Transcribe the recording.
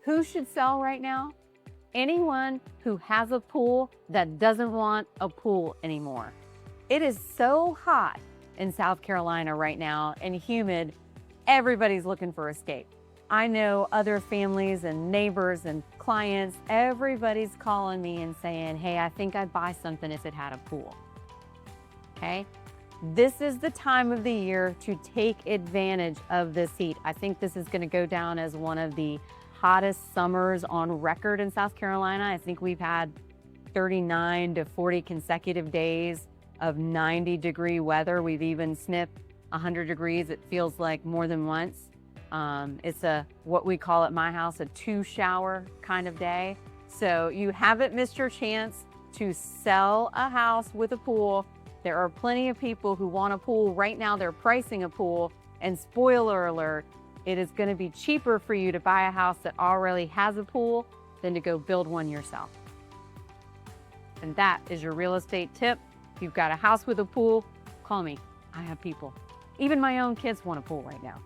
Who should sell right now? Anyone who has a pool that doesn't want a pool anymore. It is so hot in South Carolina right now and humid, everybody's looking for escape. I know other families and neighbors and clients, everybody's calling me and saying, hey, I think I'd buy something if it had a pool. Okay? This is the time of the year to take advantage of this heat. I think this is going to go down as one of the hottest summers on record in South Carolina. I think we've had 39 to 40 consecutive days of 90-degree weather. We've even sniffed 100 degrees. It feels like more than once. It's what we call at my house, a 2-shower kind of day. So you haven't missed your chance to sell a house with a pool. There are plenty of people who want a pool. Right now they're pricing a pool, and spoiler alert, it is going to be cheaper for you to buy a house that already has a pool than to go build one yourself. And that is your real estate tip. If you've got a house with a pool, call me. I have people. Even my own kids want a pool right now.